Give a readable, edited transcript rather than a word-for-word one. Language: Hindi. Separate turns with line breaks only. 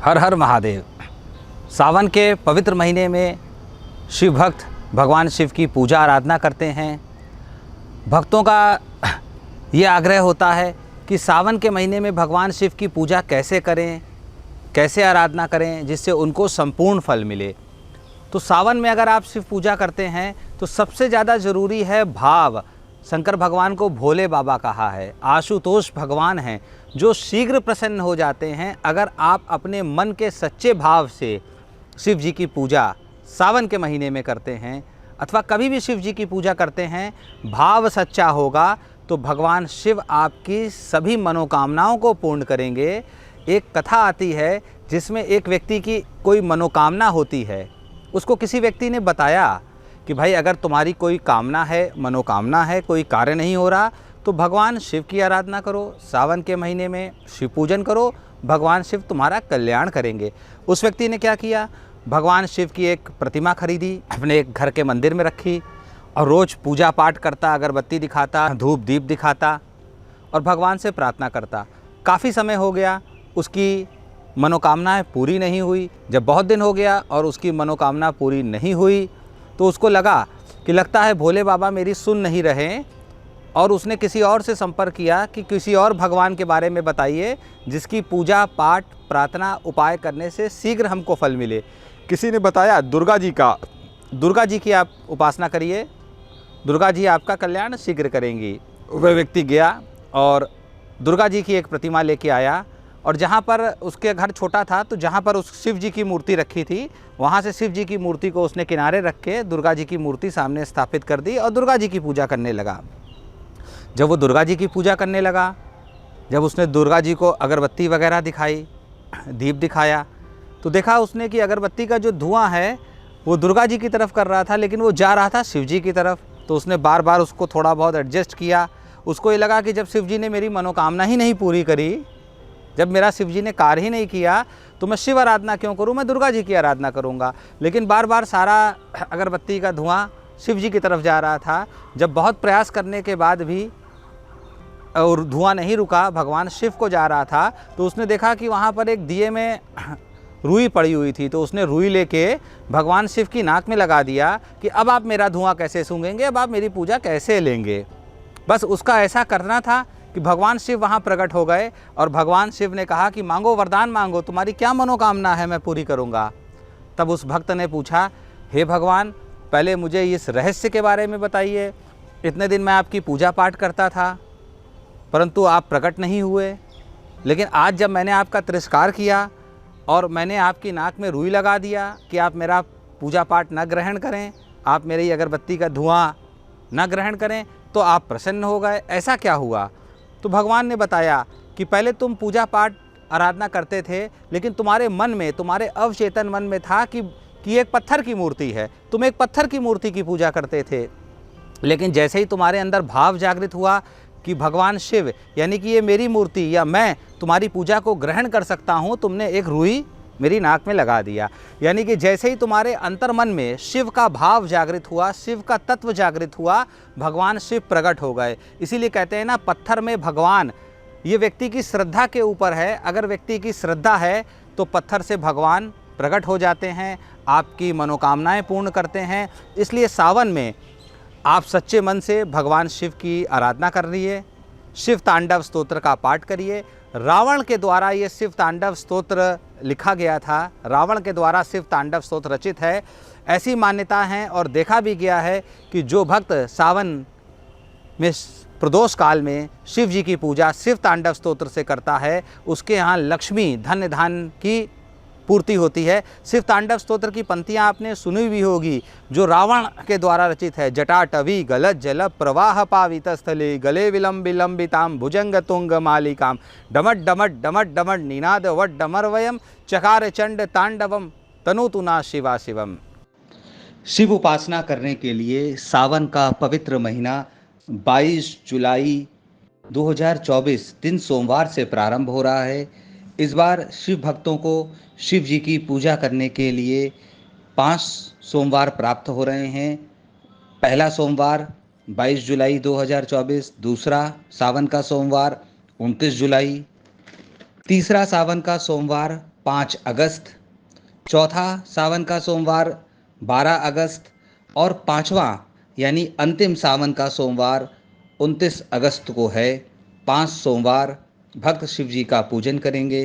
हर हर महादेव। सावन के पवित्र महीने में शिव भक्त भगवान शिव की पूजा आराधना करते हैं। भक्तों का ये आग्रह होता है कि सावन के महीने में भगवान शिव की पूजा कैसे करें, कैसे आराधना करें जिससे उनको संपूर्ण फल मिले। तो सावन में अगर आप शिव पूजा करते हैं तो सबसे ज़्यादा ज़रूरी है भाव। शंकर भगवान को भोले बाबा कहा है, आशुतोष भगवान हैं जो शीघ्र प्रसन्न हो जाते हैं अगर आप अपने मन के सच्चे भाव से शिव जी की पूजा सावन के महीने में करते हैं अथवा कभी भी शिव जी की पूजा करते हैं। भाव सच्चा होगा तो भगवान शिव आपकी सभी मनोकामनाओं को पूर्ण करेंगे। एक कथा आती है जिसमें एक व्यक्ति की कोई मनोकामना होती है, उसको किसी व्यक्ति ने बताया कि भाई अगर तुम्हारी कोई कामना है, मनोकामना है, कोई कार्य नहीं हो रहा तो भगवान शिव की आराधना करो, सावन के महीने में शिव पूजन करो, भगवान शिव तुम्हारा कल्याण करेंगे। उस व्यक्ति ने क्या किया, भगवान शिव की एक प्रतिमा खरीदी, अपने एक घर के मंदिर में रखी और रोज़ पूजा पाठ करता, अगरबत्ती दिखाता, धूप दीप दिखाता और भगवान से प्रार्थना करता। काफ़ी समय हो गया, उसकी मनोकामनाएं पूरी नहीं हुई। जब बहुत दिन हो गया और उसकी मनोकामना पूरी नहीं हुई तो उसको लगा कि लगता है भोले बाबा मेरी सुन नहीं रहे और उसने किसी और से संपर्क किया कि किसी और भगवान के बारे में बताइए जिसकी पूजा पाठ प्रार्थना उपाय करने से शीघ्र हमको फल मिले। किसी ने बताया दुर्गा जी की आप उपासना करिए, दुर्गा जी आपका कल्याण शीघ्र करेंगी। वह व्यक्ति गया और दुर्गा जी की एक प्रतिमा लेके आया और जहाँ पर उसके घर छोटा था तो जहाँ पर उस शिव जी की मूर्ति रखी थी वहाँ से शिव जी की मूर्ति को उसने किनारे रख के दुर्गा जी की मूर्ति सामने स्थापित कर दी और दुर्गा जी की पूजा करने लगा। जब वो दुर्गा जी की पूजा करने लगा, जब उसने दुर्गा जी को अगरबत्ती वगैरह दिखाई, दीप दिखाया, तो देखा उसने कि अगरबत्ती का जो धुआं है वो दुर्गा जी की तरफ कर रहा था लेकिन वो जा रहा था शिव जी की तरफ। तो उसने बार बार उसको थोड़ा बहुत एडजस्ट किया। उसको ये लगा कि जब शिव जी ने मेरी मनोकामना ही नहीं पूरी करी, जब मेरा शिव जी ने कार्य ही नहीं किया तो मैं शिव आराधना क्यों करूं, मैं दुर्गा जी की आराधना करूंगा। लेकिन बार बार सारा अगरबत्ती का धुआं शिव जी की तरफ जा रहा था। जब बहुत प्रयास करने के बाद भी और धुआं नहीं रुका, भगवान शिव को जा रहा था, तो उसने देखा कि वहाँ पर एक दिए में रुई पड़ी हुई थी। तो उसने रुई लेके भगवान शिव की नाक में लगा दिया कि अब आप मेरा धुआं कैसे सूंघेंगे, अब आप मेरी पूजा कैसे लेंगे। बस उसका ऐसा करना था कि भगवान शिव वहाँ प्रकट हो गए और भगवान शिव ने कहा कि मांगो, वरदान मांगो, तुम्हारी क्या मनोकामना है मैं पूरी करूँगा। तब उस भक्त ने पूछा, हे भगवान पहले मुझे इस रहस्य के बारे में बताइए। इतने दिन मैं आपकी पूजा पाठ करता था परंतु आप प्रकट नहीं हुए, लेकिन आज जब मैंने आपका तिरस्कार किया और मैंने आपकी नाक में रुई लगा दिया कि आप मेरा पूजा पाठ न ग्रहण करें, आप मेरी अगरबत्ती का धुआं न ग्रहण करें, तो आप प्रसन्न हो गए। ऐसा क्या हुआ? तो भगवान ने बताया कि पहले तुम पूजा पाठ आराधना करते थे लेकिन तुम्हारे मन में, तुम्हारे अवचेतन मन में था कि एक पत्थर की मूर्ति है, तुम एक पत्थर की मूर्ति की पूजा करते थे। लेकिन जैसे ही तुम्हारे अंदर भाव जागृत हुआ कि भगवान शिव यानी कि ये मेरी मूर्ति या मैं तुम्हारी पूजा को ग्रहण कर सकता हूँ, तुमने एक रुई मेरी नाक में लगा दिया। यानी कि जैसे ही तुम्हारे अंतर मन में शिव का भाव जागृत हुआ, शिव का तत्व जागृत हुआ, भगवान शिव प्रकट हो गए। इसीलिए कहते हैं ना, पत्थर में भगवान। ये व्यक्ति की श्रद्धा के ऊपर है। अगर व्यक्ति की श्रद्धा है तो पत्थर से भगवान प्रकट हो जाते हैं, आपकी मनोकामनाएं पूर्ण करते हैं। इसलिए सावन में आप सच्चे मन से भगवान शिव की आराधना कर रहिए, शिव तांडव स्तोत्र का पाठ करिए। रावण के द्वारा ये शिव तांडव स्तोत्र लिखा गया था, रावण के द्वारा शिव तांडव स्तोत्र रचित है, ऐसी मान्यता है। और देखा भी गया है कि जो भक्त सावन में प्रदोष काल में शिव जी की पूजा शिव तांडव स्तोत्र से करता है, उसके यहाँ लक्ष्मी धन्य धान की पूर्ति होती है। शिव तांडव स्तोत्र की पंक्तियाँ आपने सुनी भी होगी जो रावण के द्वारा रचित है। जटाटवी गलत जल प्रवाह पावित स्थले गले विलंबि लंबिताम भुजंग तुंग मालिकाम डमट डमट डमट डमट निनाद वट डमर वयम चकार चंड तांडवम तनुतुना शिवा शिवम। शिव उपासना करने के लिए सावन का पवित्र महीना 22 जुलाई 2024 दिन सोमवार से प्रारंभ हो रहा है। इस बार शिव भक्तों को शिव जी की पूजा करने के लिए 5 सोमवार प्राप्त हो रहे हैं। पहला सोमवार 22 जुलाई 2024, दूसरा सावन का सोमवार 29 जुलाई, तीसरा सावन का सोमवार 5 अगस्त, चौथा सावन का सोमवार 12 अगस्त और पांचवा यानी अंतिम सावन का सोमवार 29 अगस्त को है। 5 सोमवार भक्त शिव जी का पूजन करेंगे।